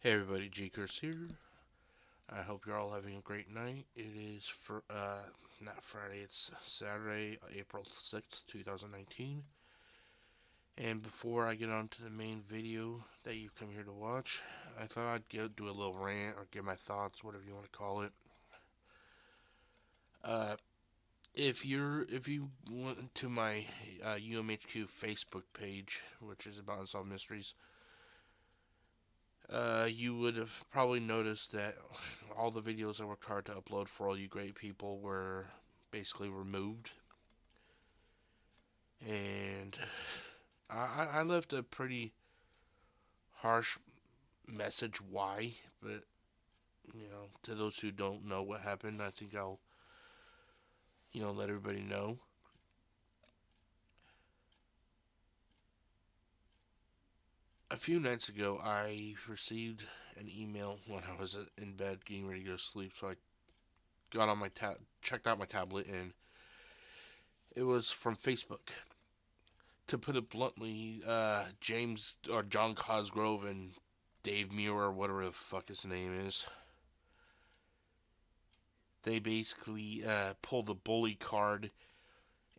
Hey everybody, GCurse here. I hope you're all having a great night. It is for not Friday, it's Saturday, April 6th, 2019. And before I get on to the main video that you come here to watch, I thought do a little rant or give my thoughts, whatever you want to call it. Uh, if you went to my UMHQ Facebook page, which is about Unsolved Mysteries, you would have probably noticed that all the videos I worked hard to upload for all you great people were basically removed. And I left a pretty harsh message why, but to those who don't know what happened, I think I'll, let everybody know. A few nights ago, I received an email when I was in bed getting ready to go to sleep, so I got on my checked out my tablet, and it was from Facebook. To put it bluntly, James or John Cosgrove and Dave Muir, or whatever the fuck his name is, they basically pulled the bully card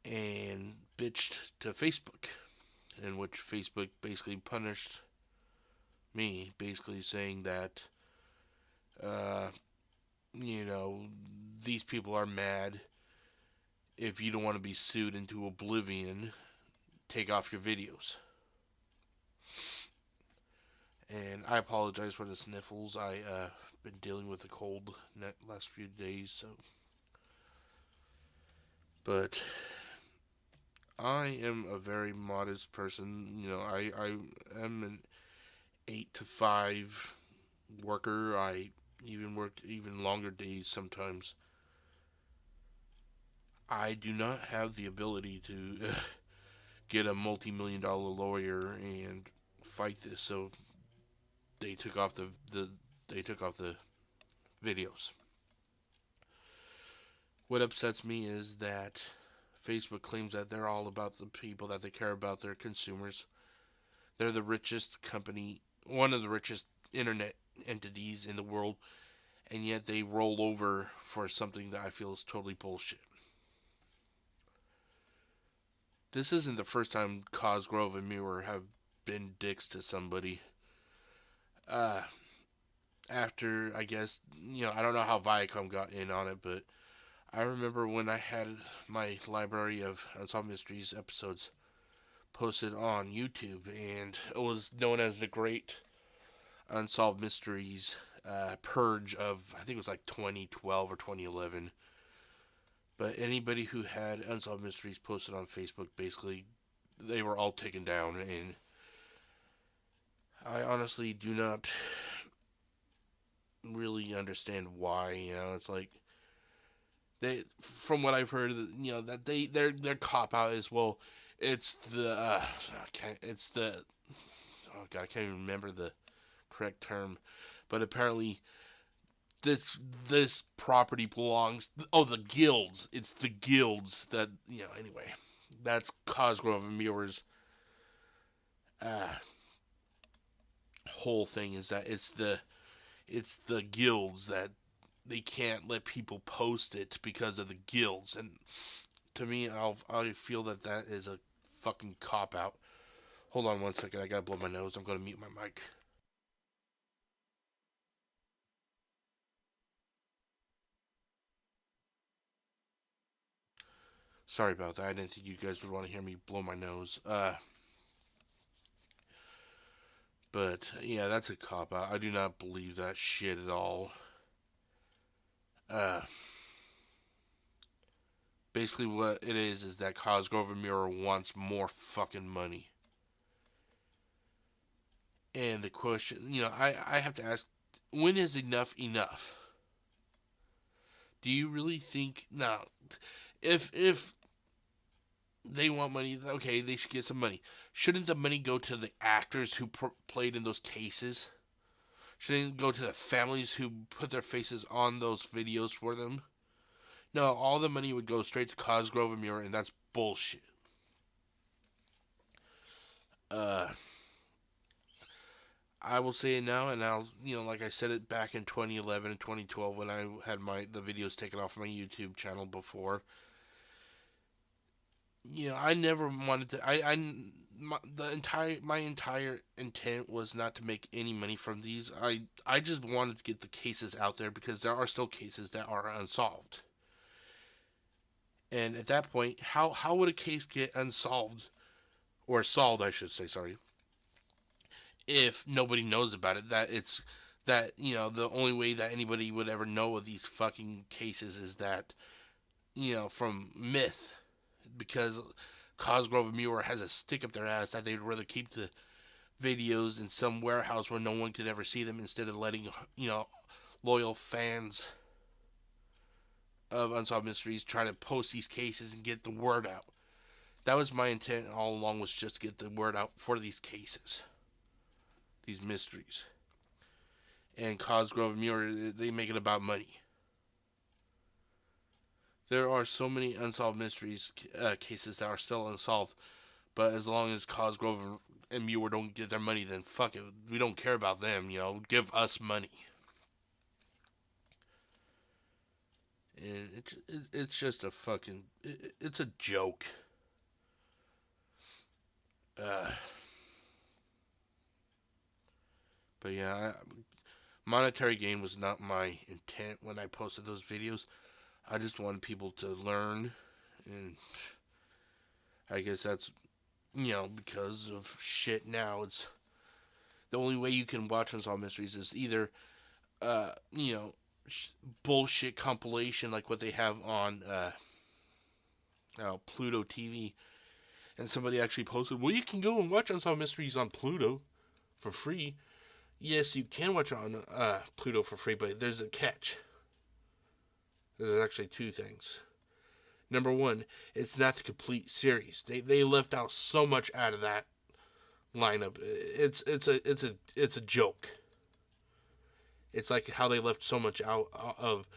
and bitched to Facebook, in which Facebook basically punished me, basically saying that, uh, you know, these people are mad. If you don't want to be sued into oblivion, take off your videos. And I apologize for the sniffles. I been dealing with a cold the last few days, so. But I am a very modest person. I am an 8 to 5 worker. I even work even longer days sometimes. I do not have the ability to get a multi-million-dollar lawyer and fight this. So they took off the videos. What upsets me is that Facebook claims that they're all about the people, that they care about their consumers. They're the richest company, one of the richest internet entities in the world, and yet they roll over for something that I feel is totally bullshit. This isn't the first time Cosgrove and Muir have been dicks to somebody. Uh, After, I guess, I don't know how Viacom got in on it, but I remember when I had my library of Unsolved Mysteries episodes posted on YouTube, and it was known as the Great Unsolved Mysteries Purge of, I think it was like 2012 or 2011. But anybody who had Unsolved Mysteries posted on Facebook, basically, they were all taken down, and I honestly do not really understand why. It's like they, from what I've heard, that their cop out is, well, it's the it's the, oh god, I can't even remember the correct term, but apparently this property belongs, oh, the guilds, it's the guilds that, anyway, that's Cosgrove and Muir's uh, whole thing, is that it's the guilds that they can't let people post it because of the guilds. And to me, I feel that is a fucking cop out. Hold on 1 second, I gotta blow my nose. I'm gonna mute my mic. Sorry about that. I didn't think you guys would want to hear me blow my nose. But yeah, that's a cop out. I do not believe that shit at all. Uh, Basically, what it is that Cosgrove and Muir wants more fucking money. And the question, I have to ask, when is enough enough? Do you really think now? If they want money, okay, they should get some money. Shouldn't the money go to the actors who played in those cases? Shouldn't it go to the families who put their faces on those videos for them? No, all the money would go straight to Cosgrove and Muir, and that's bullshit. Uh, I will say it now, and I'll, like I said it back in 2011 and 2012 when I had the videos taken off my YouTube channel before. I never wanted to. My entire intent was not to make any money from these. I just wanted to get the cases out there because there are still cases that are unsolved. And at that point, how would a case get unsolved or solved, I should say, sorry, if nobody knows about it? The only way that anybody would ever know of these fucking cases is that, from myth, because Cosgrove and Muir has a stick up their ass that they'd rather keep the videos in some warehouse where no one could ever see them instead of letting, loyal fans of Unsolved Mysteries try to post these cases and get the word out. That was my intent all along, was just to get the word out for these cases, these mysteries. And Cosgrove and Muir, they make it about money. There are so many unsolved mysteries cases that are still unsolved, but as long as Cosgrove and Muir don't get their money, then fuck it. We don't care about them, Give us money. And it's just a fucking... It's a joke. But yeah, monetary gain was not my intent when I posted those videos. I just wanted people to learn, and I guess that's, because of shit now. It's the only way you can watch Unsolved Mysteries is either, uh, you know, bullshit compilation like what they have on Pluto TV. And somebody actually posted, well, you can go and watch Unsolved Mysteries on Pluto for free. Yes, you can watch it on Pluto for free, but there's a catch. There's actually two things. Number one, it's not the complete series. They left out so much out of that lineup. It's a joke. It's like how they left so much out of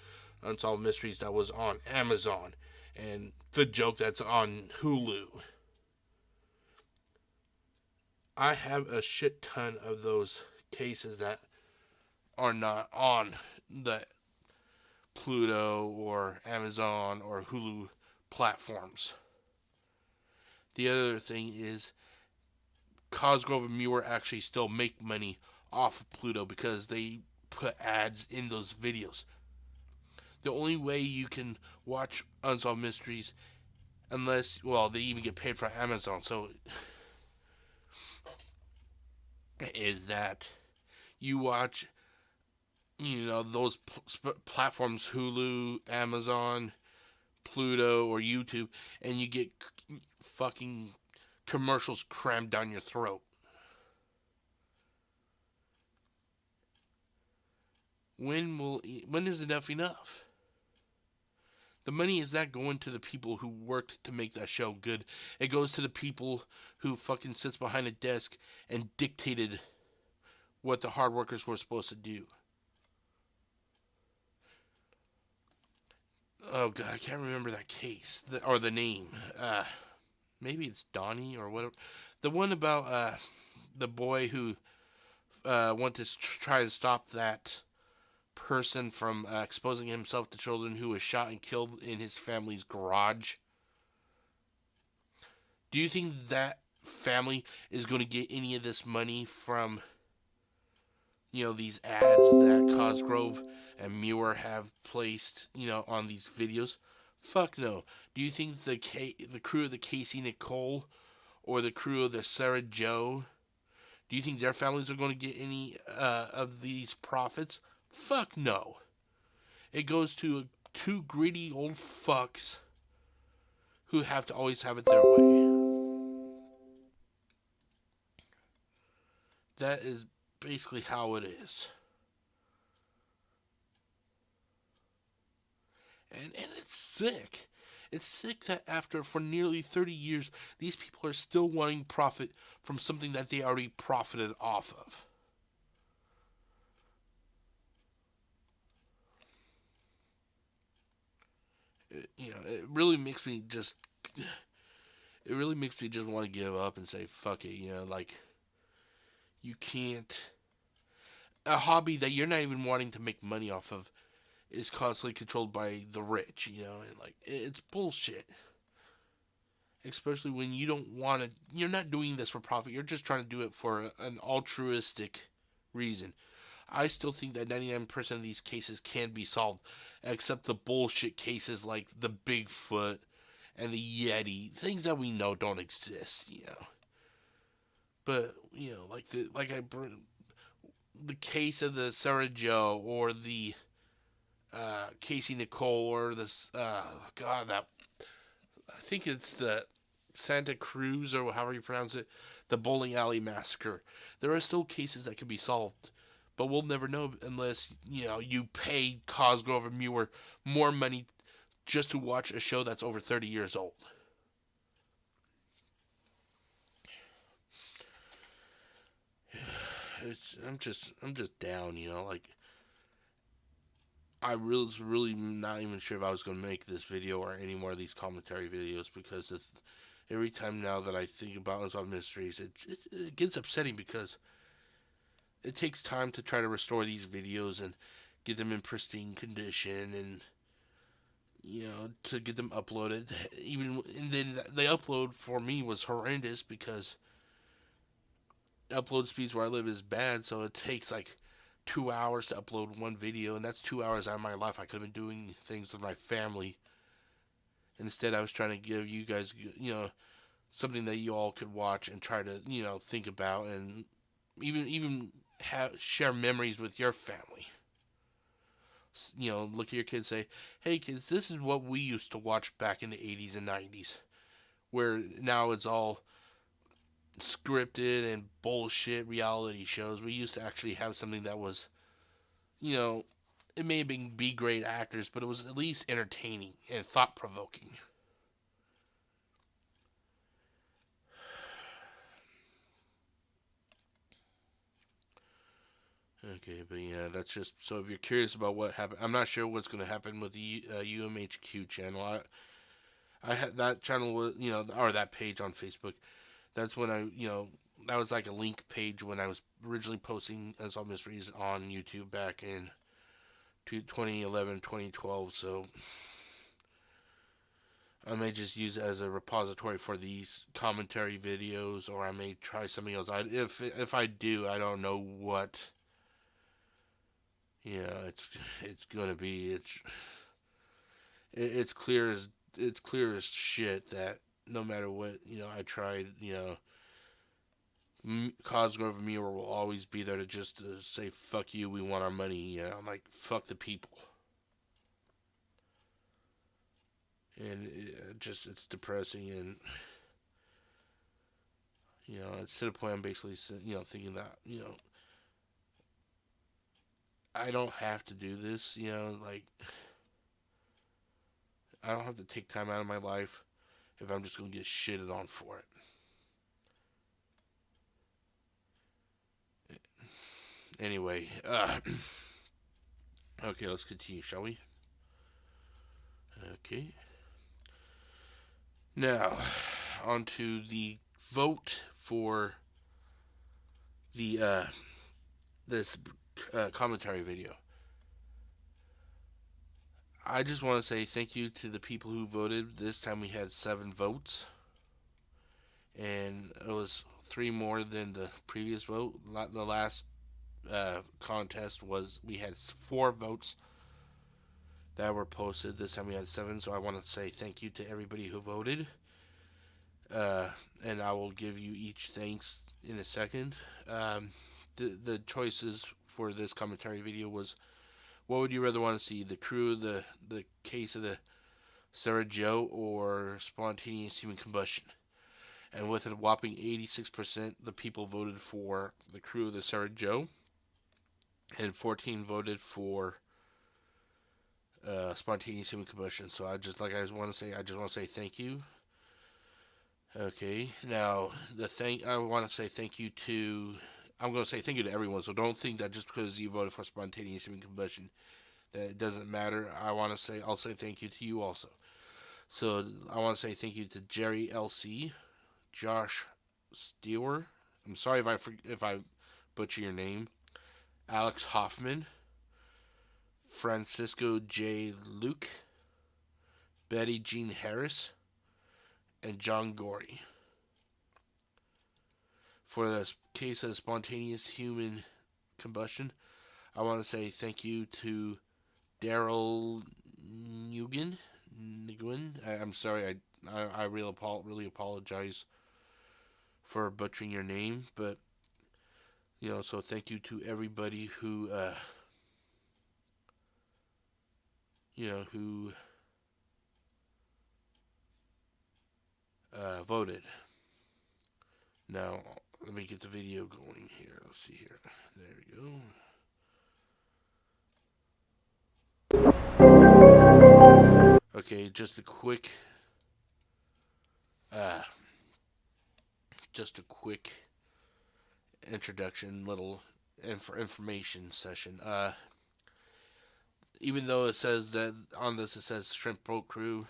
Unsolved Mysteries that was on Amazon, and the joke that's on Hulu. I have a shit ton of those cases that are not on the Pluto or Amazon or Hulu platforms. The other thing is Cosgrove and Muir actually still make money off of Pluto because they put ads in those videos. The only way you can watch Unsolved Mysteries, unless, well, they even get paid for Amazon, so is that you watch, those platforms, Hulu, Amazon, Pluto, or YouTube, and you get fucking commercials crammed down your throat. When is enough enough? The money is not going to the people who worked to make that show good. It goes to the people who fucking sits behind a desk and dictated what the hard workers were supposed to do. Oh god, I can't remember that case or the name. Maybe it's Donnie or whatever. The one about the boy who wanted to try to stop that person from exposing himself to children, who was shot and killed in his family's garage. Do you think that family is going to get any of this money from, these ads that Cosgrove and Muir have placed, on these videos? Fuck no. Do you think the crew of the Casey Nicole or the crew of the Sarah Joe, do you think their families are going to get any of these profits? Fuck no. It goes to two greedy old fucks who have to always have it their way. That is basically how it is. And it's sick. It's sick that for nearly 30 years, these people are still wanting profit from something that they already profited off of. It really makes me just want to give up and say fuck it. Like, you can't a hobby that you're not even wanting to make money off of is constantly controlled by the rich, and like it's bullshit. Especially when you don't want to, you're not doing this for profit. You're just trying to do it for an altruistic reason. I still think that 99% of these cases can be solved, except the bullshit cases like the Bigfoot and the Yeti, things that we know don't exist. But the case of the Sarah Joe or the Casey Nicole or this God that I think it's the Santa Cruz or however you pronounce it, the bowling alley massacre. There are still cases that can be solved, but we'll never know unless you pay Cosgrove and Muir more money just to watch a show that's over 30 years old. I'm just down, like I was really not even sure if I was going to make this video or any more of these commentary videos because every time now that I think about Unsolved Mysteries, it gets upsetting because it takes time to try to restore these videos and get them in pristine condition and to get them uploaded. Even and then the upload for me was horrendous because upload speeds where I live is bad, so it takes like 2 hours to upload one video, and that's 2 hours out of my life I could have been doing things with my family. Instead, I was trying to give you guys, something that you all could watch and try to, think about and even share memories with your family. Look at your kids, say, "Hey, kids, this is what we used to watch back in the '80s and '90s." Where now it's all scripted and bullshit reality shows. We used to actually have something that was, you know, it may have been B grade actors, but it was at least entertaining and thought provoking. Okay, but yeah, that's just so. If you're curious about what happened, I'm not sure what's going to happen with the UMHQ channel. I had that channel was or that page on Facebook. That's when that was like a link page when I was originally posting Unsolved Mysteries on YouTube back in 2011, 2012. So I may just use it as a repository for these commentary videos, or I may try something else. If I do, I don't know what. It's gonna be it's clear as shit that no matter what I tried Cosgrove and Muir will always be there to just say fuck you, we want our money. I'm like fuck the people, and it's depressing, and it's to the point I'm basically thinking that I don't have to do this. Like I don't have to take time out of my life if I'm just gonna get shitted on for it. Anyway, okay, let's continue, shall we? Okay. Now, on to the vote for the this commentary video. I just want to say thank you to the people who voted. This time we had 7 votes, and it was 3 more than the previous vote. The last contest was we had 4 votes that were posted. This time we had 7, so I want to say thank you to everybody who voted. And I will give you each thanks in a second. The choices for this commentary video was, what would you rather want to see, the crew, the case of the Sarah Joe, or spontaneous human combustion? And with a whopping 86%, the people voted for the crew of the Sarah Joe, and 14 voted for spontaneous human combustion. So I just want to say thank you. Okay, now I want to say thank you to. I'm going to say thank you to everyone. So don't think that just because you voted for spontaneous human combustion that it doesn't matter. I'll say thank you to you also. So I want to say thank you to Jerry LC, Josh Stewer. I'm sorry if I butcher your name. Alex Hoffman, Francisco J. Luke, Betty Jean Harris, and John Gorey. For the case of spontaneous human combustion, I want to say thank you to Daryl Nguyen. I'm sorry, I really apologize for butchering your name, but so thank you to everybody who who voted. Now let me get the video going here. Let's see here. There we go. Okay, just a quick introduction, little information session. Even though it says that on this it says Shrimp Boat Crew,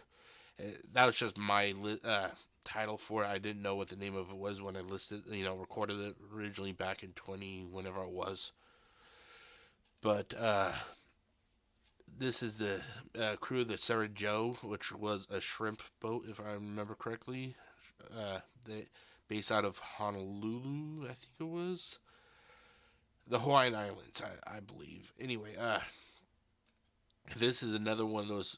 that was just my title for it. I didn't know what the name of it was when I recorded it originally back in 20 whenever it was. But this is the crew of the Sarah Joe, which was a shrimp boat, if I remember correctly. Based out of Honolulu, I think it was. The Hawaiian Islands, I believe. Anyway, this is another one of those,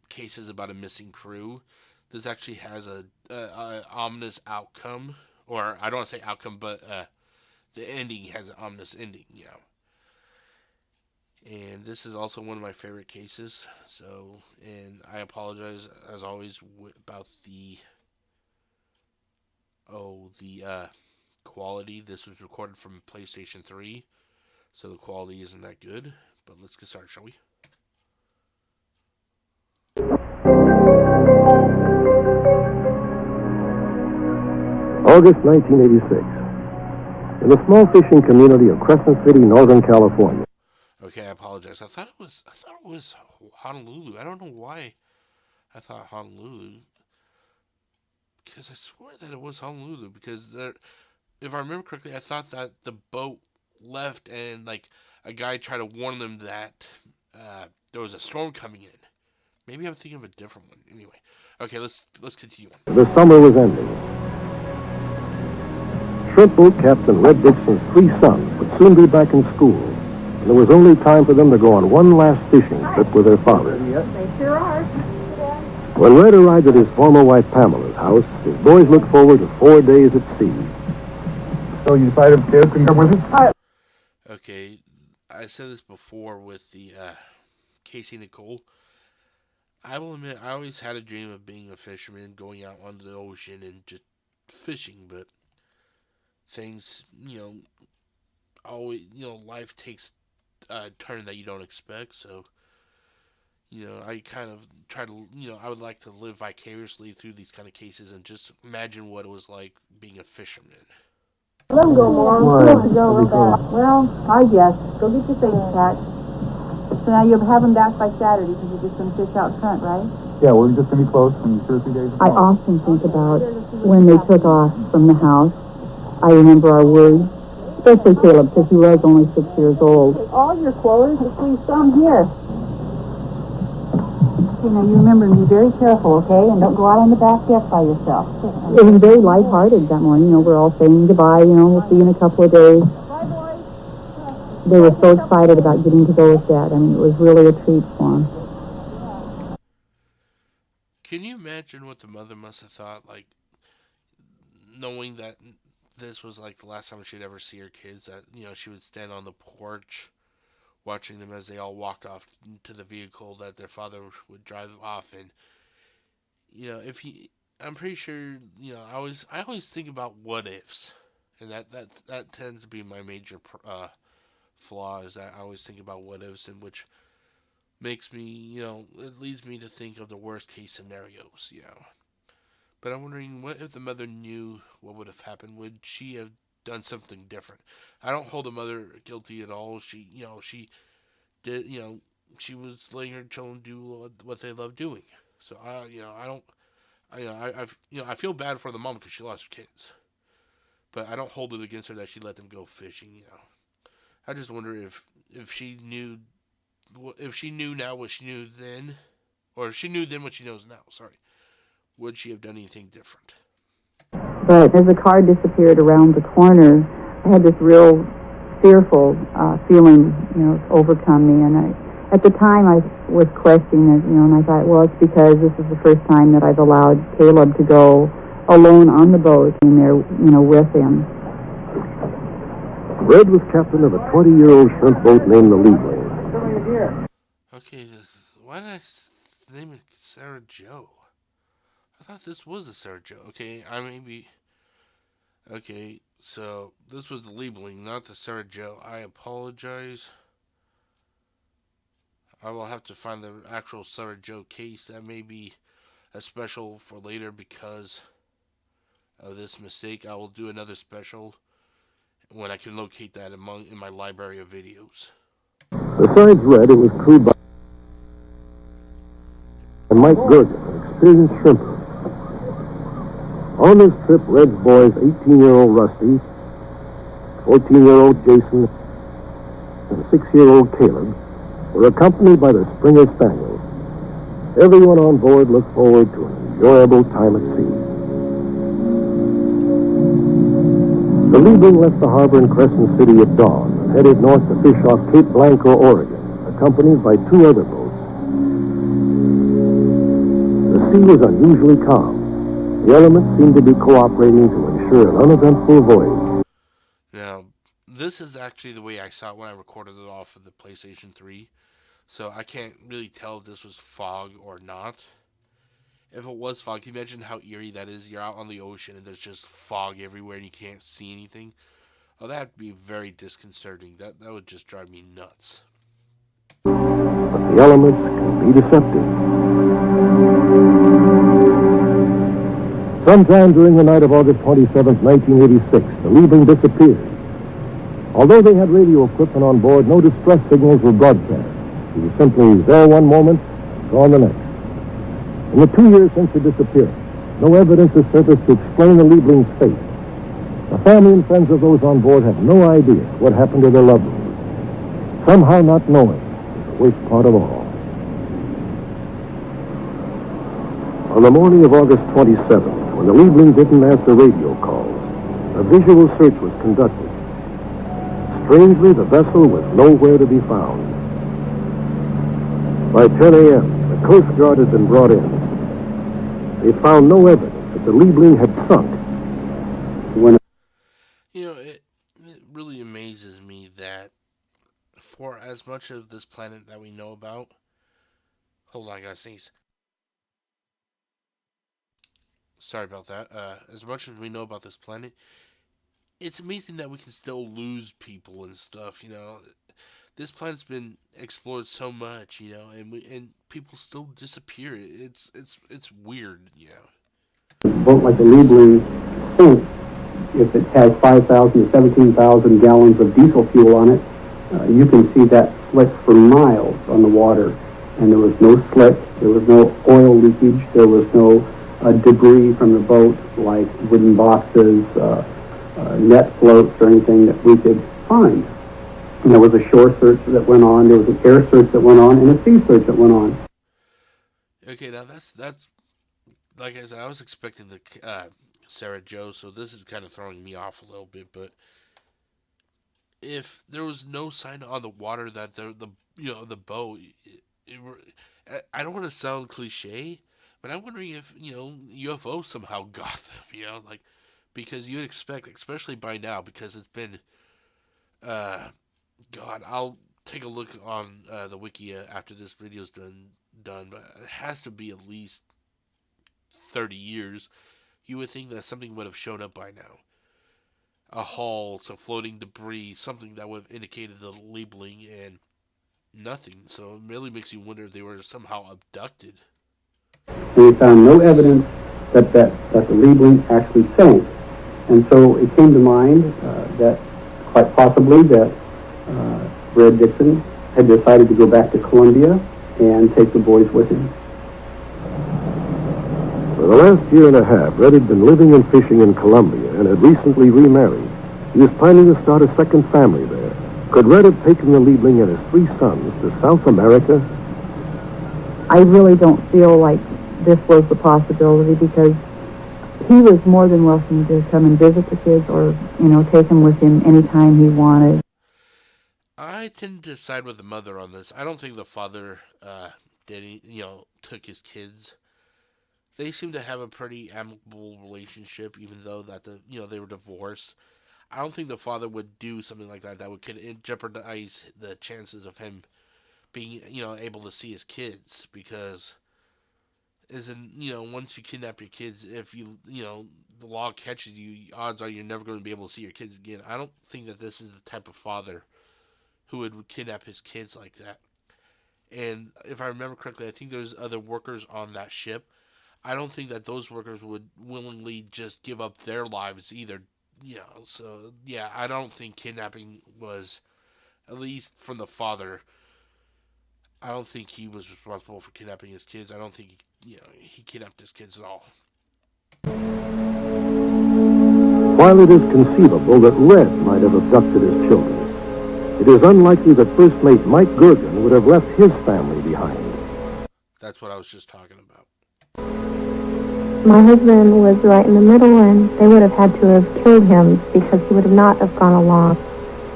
cases about a missing crew. This actually has a ominous outcome, or I don't want to say outcome, but the ending has an ominous ending, And this is also one of my favorite cases. So, and I apologize as always about the quality. This was recorded from PlayStation 3, so the quality isn't that good. But let's get started, shall we? August 1986. In the small fishing community of Crescent City, Northern California. Okay, I apologize. I thought it was Honolulu. I don't know why I thought Honolulu, because I swear that it was Honolulu. Because if I remember correctly, I thought that the boat left and like a guy tried to warn them that there was a storm coming in. Maybe I'm thinking of a different one. Anyway, okay, let's continue on. The summer was ending. Shrimp boat captain Red Dixon's 3 sons would soon be back in school, and there was only time for them to go on one last fishing trip with their father. They sure are. When Red arrived at his former wife Pamela's house, his boys looked forward to 4 days at sea. So you decided kids can come with us? Okay, I said this before with the Casey Nicole. I will admit, I always had a dream of being a fisherman, going out onto the ocean and just fishing, but things, always, life takes a turn that you don't expect, so, I kind of try to, I would like to live vicariously through these kind of cases and just imagine what it was like being a fisherman. Let them go, Mom. Well, I guess. Go get your things packed. So now you'll have them back by Saturday because you're just going to fish out front, right? Yeah, we're just going to be closed from 2 or 3 days. I often think about when they took off from the house. I remember our worries, especially Caleb, because he was only 6 years old. All your clothes, just leave some here. Okay, now you remember to be very careful, okay? And don't go out on the back deck by yourself. It was very lighthearted that morning. We're all saying goodbye, we'll see you in a couple of days. Bye, boys. They were so excited about getting to go with Dad. I mean, it was really a treat for them. Can you imagine what the mother must have thought, like, knowing that this was, like, the last time she'd ever see her kids, that, she would stand on the porch watching them as they all walked off to the vehicle that their father would drive off, and, I'm pretty sure, I always think about what ifs, and that tends to be my major flaw, is that I always think about what ifs, in which makes me, it leads me to think of the worst case scenarios, But I'm wondering, what if the mother knew what would have happened? Would she have done something different? I don't hold the mother guilty at all. She, she did, she was letting her children do what they love doing. So I don't, I feel bad for the mom because she lost her kids. but I don't hold it against her that she let them go fishing. I just wonder if she knew now what she knew then, or if she knew then what she knows now. Sorry, would she have done anything different? But as the car disappeared around the corner, I had this real fearful feeling, overcome me. And at the time, I was questioning it, and I thought, well, it's because this is the first time that I've allowed Caleb to go alone on the boat in there, with him. Red was captain of a 20-year-old shrimp boat named the Liebling. Okay, why did I name it Sarah Joe? I thought this was a Sarah Joe. Okay, Okay, so this was the Liebling, not the Sarah Joe. I apologize. I will have to find the actual Sarah Joe case. That may be a special for later because of this mistake. I will do another special when I can locate that in my library of videos. Besides Red, it was crewed by Mike Gurgen, an experienced shrimper. On this trip, Red's boys, 18-year-old Rusty, 14-year-old Jason, and 6-year-old Caleb, were accompanied by the Springer Spaniel. Everyone on board looked forward to an enjoyable time at sea. The Liebling left the harbor in Crescent City at dawn and headed north to fish off Cape Blanco, Oregon, accompanied by 2 other boats. The sea was unusually calm. The elements seemed to be cooperating to ensure an uneventful voyage. Now, this is actually the way I saw it when I recorded it off of the PlayStation 3. So I can't really tell if this was fog or not. If it was fog, can you imagine how eerie that is? You're out on the ocean and there's just fog everywhere and you can't see anything. Oh, that would be very disconcerting. That would just drive me nuts. But the elements can be deceptive. Sometime during the night of August 27, 1986, the Liebling disappeared. Although they had radio equipment on board, no distress signals were broadcast. She was simply there one moment, gone the next. In the 2 years since her disappearance, no evidence has surfaced to explain the Liebling's fate. The family and friends of those on board have no idea what happened to their loved ones. Somehow not knowing is the worst part of all. On the morning of August 27th, when the Liebling didn't answer radio calls, a visual search was conducted. Strangely, the vessel was nowhere to be found. By 10 a.m., the Coast Guard had been brought in. They found no evidence that the Liebling had sunk. It really amazes me that for as much of this planet that we know about... Hold on, I gotta sneeze. Sorry about that. As much as we know about this planet, it's amazing that we can still lose people and stuff, This planet's been explored so much, and people still disappear. It's weird, A boat like the Liebling sinks if it has 5,000 to 17,000 gallons of diesel fuel on it. You can see that slick for miles on the water, and there was no slick, there was no oil leakage, there was no debris from the boat like wooden boxes, net floats, or anything that we could find. And there was a shore search that went on, there was an air search that went on, and a sea search that went on. Okay, now that's like I said, I was expecting the Sarah Joe, so this is kind of throwing me off a little bit. But if there was no sign on the water that the boat, I don't want to sound cliche, but I'm wondering if UFO somehow got them, because you'd expect, especially by now, because it's been God, I'll take a look on the wiki after this video's done, but it has to be at least 30 years. You would think that something would have shown up by now. A hull, some floating debris, something that would have indicated the Liebling, and nothing. So it really makes you wonder if they were somehow abducted. We found no evidence that the Liebling actually sank. And so it came to mind that quite possibly that Red Dixon had decided to go back to Colombia and take the boys with him. The For the last year and a half, Red had been living and fishing in Colombia and had recently remarried. He was planning to start a second family there. Could Red have taken the Liebling and his 3 sons to South America? I really don't feel like this was the possibility because he was more than welcome to come and visit the kids or, take them with him anytime he wanted. I tend to side with the mother on this. I don't think the father took his kids. They seem to have a pretty amicable relationship, even though that they were divorced. I don't think the father would do something like that could jeopardize the chances of him being, able to see his kids, because once you kidnap your kids, if the law catches you, odds are you're never going to be able to see your kids again. I don't think that this is the type of father who would kidnap his kids like that. And if I remember correctly, I think there's other workers on that ship. I don't think that those workers would willingly just give up their lives either. So yeah, I don't think kidnapping was, at least from the father, I don't think he was responsible for kidnapping his kids. I don't think he kidnapped his kids at all. While it is conceivable that Red might have abducted his children, it is unlikely that First Mate Mike Gergen would have left his family behind. That's what I was just talking about. My husband was right in the middle, and they would have had to have killed him because he would have not have gone along.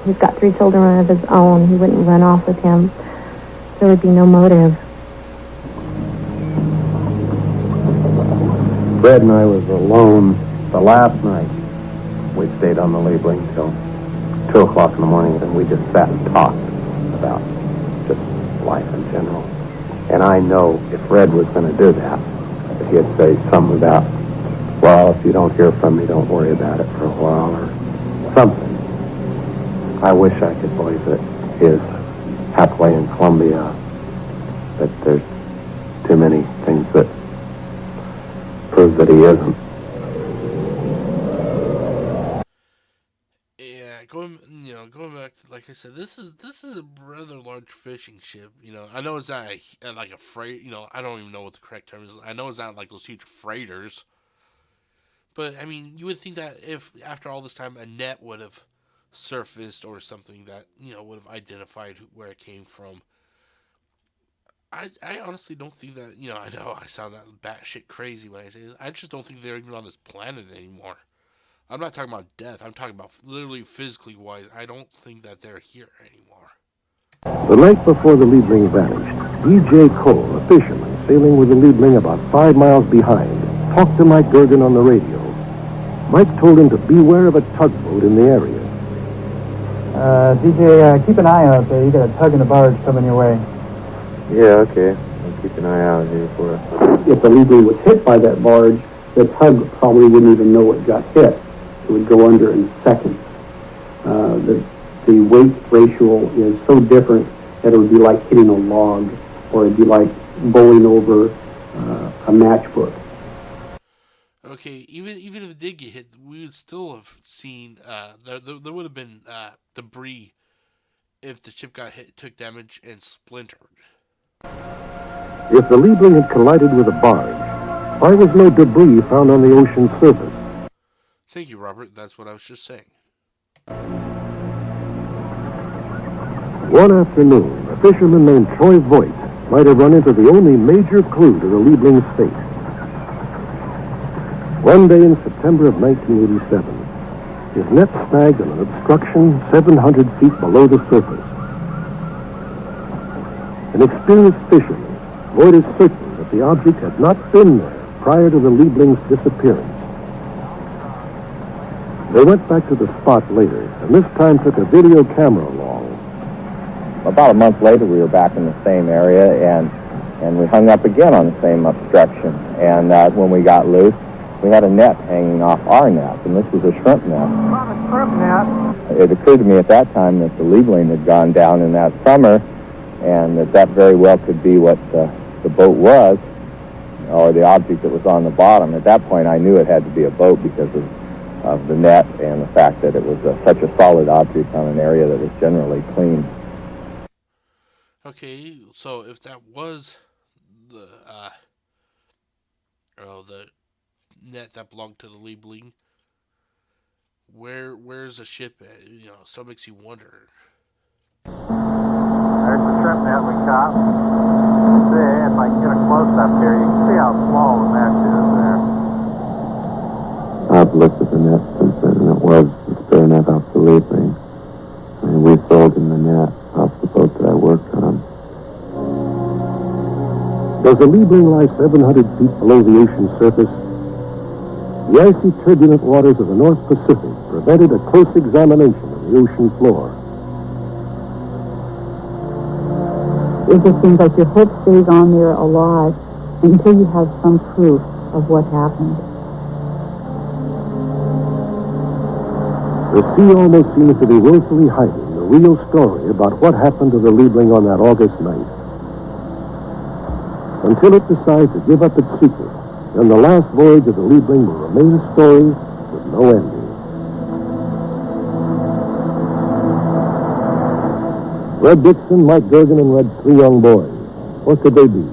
He's got 3 children of his own. He wouldn't run off with him. There would be no motive. Fred and I was alone the last night. We stayed on the Liebling till 2 o'clock in the morning, and we just sat and talked about just life in general. And I know if Fred was going to do that, he'd say something about, well, if you don't hear from me, don't worry about it for a while, or something. I wish I could believe that he is halfway in Colombia, but there's too many things that prove that he isn't. Yeah, going back to, like I said, this is a rather large fishing ship. I know it's not like a freight. I don't even know what the correct term is. I know it's not like those huge freighters. But I mean, you would think that if after all this time a net would have surfaced or something that would have identified where it came from. I honestly don't think that. I know I sound that batshit crazy when I say this. I just don't think they're even on this planet anymore. I'm not talking about death. I'm talking about literally physically wise. I don't think that they're here anymore. The night before the Liebling vanished, E.J. Cole, a fisherman sailing with the Liebling about 5 miles behind, talked to Mike Gergen on the radio. Mike told him to beware of a tugboat in the area. DJ, keep an eye out there. You got a tug and a barge coming your way. Yeah, okay. I'll keep an eye out here for us. If the Liebling was hit by that barge, the tug probably wouldn't even know it got hit. It would go under in seconds. The weight ratio is so different that it would be like hitting a log, or it'd be like bowling over a matchbook. Okay, even if it did get hit, we would still have seen there would have been debris if the ship got hit, took damage, and splintered. If the Liebling had collided with a barge, why was no debris found on the ocean surface? Thank you, Robert. That's what I was just saying. One afternoon, a fisherman named Troy Voigt might have run into the only major clue to the Liebling's fate. One day in September of 1987, his net snagged on an obstruction 700 feet below the surface. An experienced fisherman, Voigt is certain that the object had not been there prior to the Liebling's disappearance. They went back to the spot later, and this time took a video camera along. About a month later, we were back in the same area, and we hung up again on the same obstruction. And when we got loose, we had a net hanging off our net, and this was a shrimp net. Shrimp net. It occurred to me at that time that the Liebling had gone down in that summer, and that very well could be what the boat was, or the object that was on the bottom. At that point, I knew it had to be a boat because of the net and the fact that it was such a solid object on an area that was generally clean. Okay, so if that was the net that belonged to the Liebling. Where's the ship at? So it makes you wonder. There's the shrimp net we caught. See, if I can get a close-up here, you can see how small the mesh is there. I've looked at the net since then, and it was the spare net off the Liebling. And we sold him the net off the boat that I worked on. Does the Liebling lie 700 feet below the ocean surface? The icy, turbulent waters of the North Pacific prevented a close examination of the ocean floor. It just seems like your hope stays on there alive until you have some proof of what happened. The sea almost seems to be willfully hiding the real story about what happened to the Liebling on that August night. Until it decides to give up its secret, then the last voyage of the Liebling will remain a story with no ending. Red Dixon, Mike Durgan, and Red's 3 young boys. What could they be?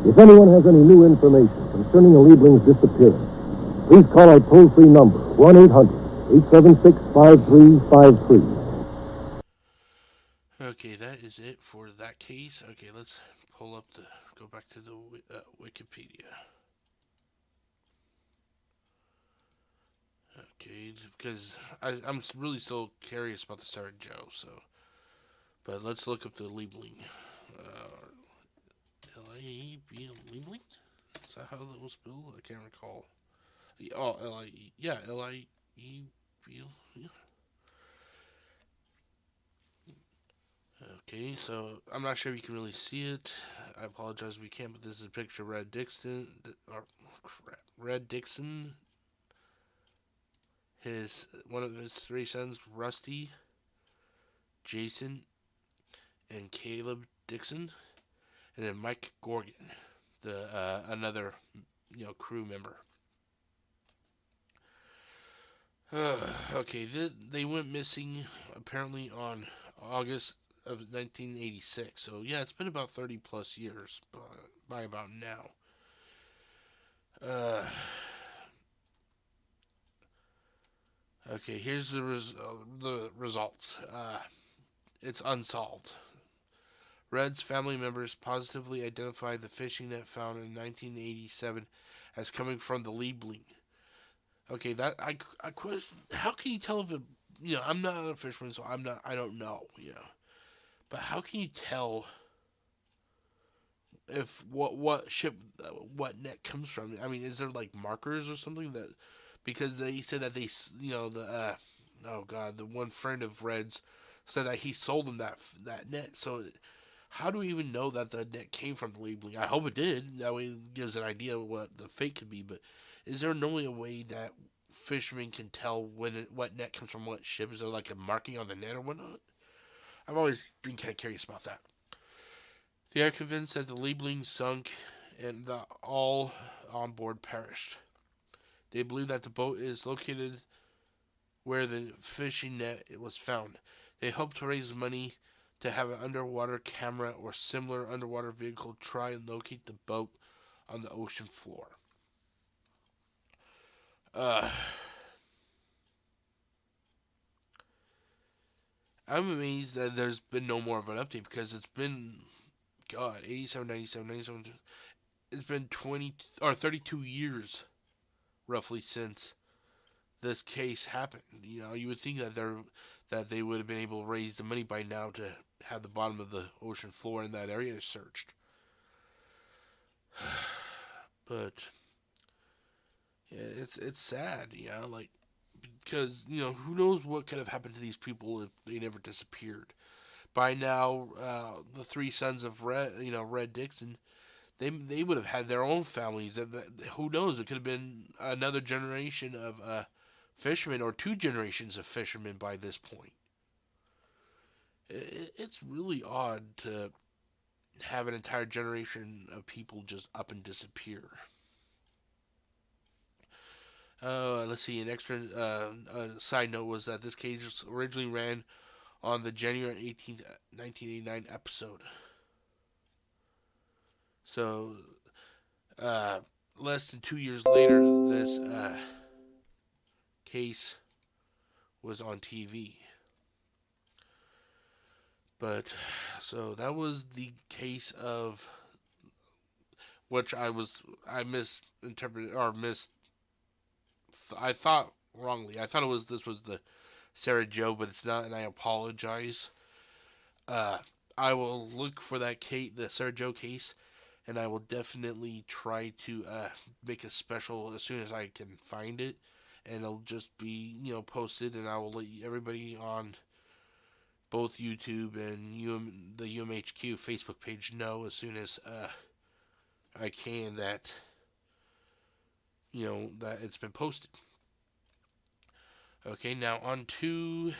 If anyone has any new information concerning the Liebling's disappearance, please call our toll-free number, 1-800-876-5353. Okay, that is it for that case. Okay, let's go back to the Wikipedia. Okay, because I'm really still curious about the Sarah Joe, so. But let's look up the Liebling. Liebling? Is that how that was spelled? I can't recall. Oh, L-I-E. Yeah, L-I-E. Yeah. Okay, so I'm not sure if you can really see it. I apologize if you can't, but this is a picture of Red Dixon. Red Dixon. One of his 3 sons, Rusty, Jason, and Caleb Dixon, and then Mike Gorgon, another crew member. Okay, they went missing apparently on August of 1986. So yeah, it's been about 30 plus years by about now. Okay, here's the results. It's unsolved. Red's family members positively identified the fishing net found in 1987 as coming from the Liebling. Okay, that I question. How can you tell if it? I'm not a fisherman, so I don't know. But how can you tell if what ship, what net comes from? I mean, is there like markers or something that? Because they said that they, the one friend of Red's said that he sold them that net. So how do we even know that the net came from the Liebling? I hope it did. That way it gives an idea of what the fate could be. But is there normally a way that fishermen can tell what net comes from what ship? Is there like a marking on the net or whatnot? I've always been kind of curious about that. They are convinced that the Liebling sunk and that all on board perished. They believe that the boat is located where the fishing net was found. They hope to raise money to have an underwater camera or similar underwater vehicle try and locate the boat on the ocean floor. I'm amazed that there's been no more of an update because it's been, 87, 97, 97. It's been 20 or 32 years, roughly, since this case happened. You would think that they would have been able to raise the money by now to have the bottom of the ocean floor in that area searched. But yeah, it's sad, because who knows what could have happened to these people if they never disappeared. By now, the 3 sons of Red Dixon, they would have had their own families. Who knows? It could have been another generation of fishermen or 2 generations of fishermen by this point. It's really odd to have an entire generation of people just up and disappear. Let's see. An extra side note was that this case originally ran on the January 18th, 1989 episode. So, less than 2 years later, this case was on TV. But so that was the case of which I misinterpreted or missed. I thought wrongly. I thought this was the Sarah Joe, but it's not, and I apologize. Uh, I will look for that case, the Sarah Joe case, and I will definitely try to make a special as soon as I can find it, and it'll just be posted, and I will let everybody on both YouTube and the UMHQ Facebook page know as soon as I can that that it's been posted. Okay, now on to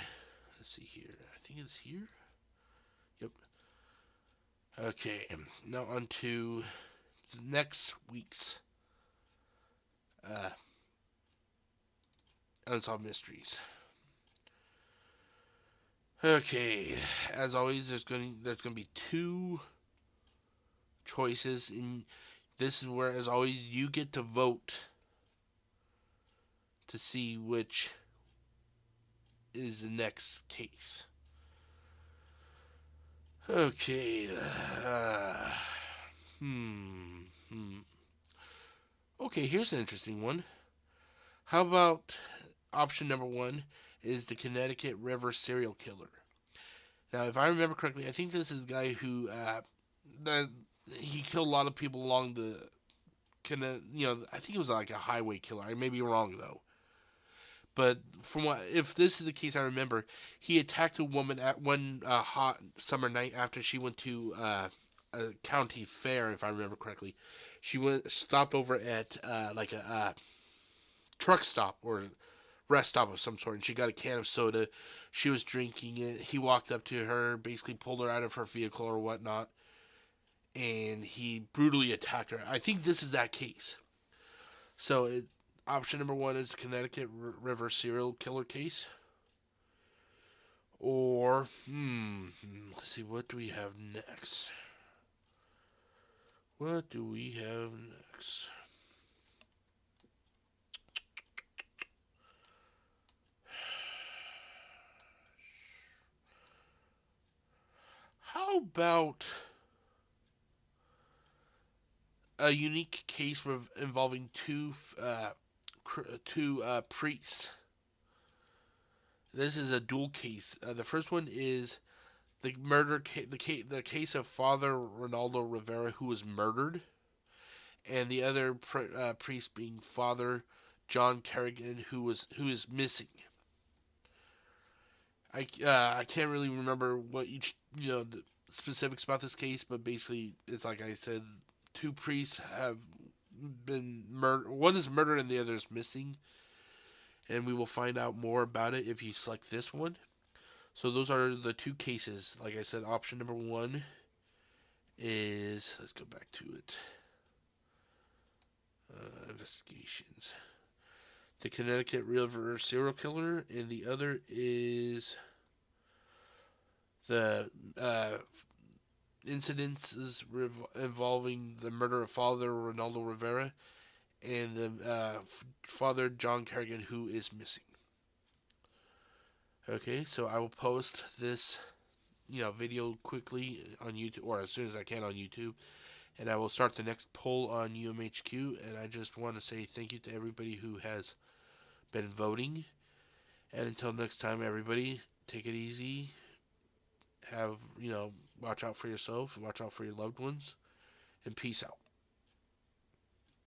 let's see here. I think it's here. Yep. Okay, now on to next week's Unsolved Mysteries. Okay, as always, there's gonna be two choices, and this is where, as always, you get to vote to see which is the next case. Okay. Okay, here's an interesting one. How about option number 1 is the Connecticut River serial killer. Now, if I remember correctly, I think this is the guy who he killed a lot of people along the I think it was like a highway killer. I may be wrong though. But if this is the case, I remember he attacked a woman at one hot summer night after she went to a county fair, if I remember correctly. She stopped over at like a truck stop or rest stop of some sort, and she got a can of soda. She was drinking it. He walked up to her, basically pulled her out of her vehicle or whatnot, and he brutally attacked her. I think this is that case. So option number 1 is Connecticut River serial killer case. Or, let's see, what do we have next? What do we have next? How about a unique case involving two priests? This is a dual case. The first one is the the case of Father Ronaldo Rivera, who was murdered, and the other priest being Father John Kerrigan, who is missing. I can't really remember what each the specifics about this case, but basically it's like I said, two priests have been murdered. One is murdered and the other is missing, and we will find out more about it if you select this one. So those are the two cases. Like I said, option number 1 is, let's go back to it. Investigations. The Connecticut River serial killer, and the other is the incidences involving the murder of Father Ronaldo Rivera and the Father John Kerrigan, who is missing. Okay, so I will post this video quickly on YouTube, or as soon as I can on YouTube, and I will start the next poll on UMHQ. And I just want to say thank you to everybody who has been voting, and until next time, everybody, take it easy. Have watch out for yourself, watch out for your loved ones, and peace out.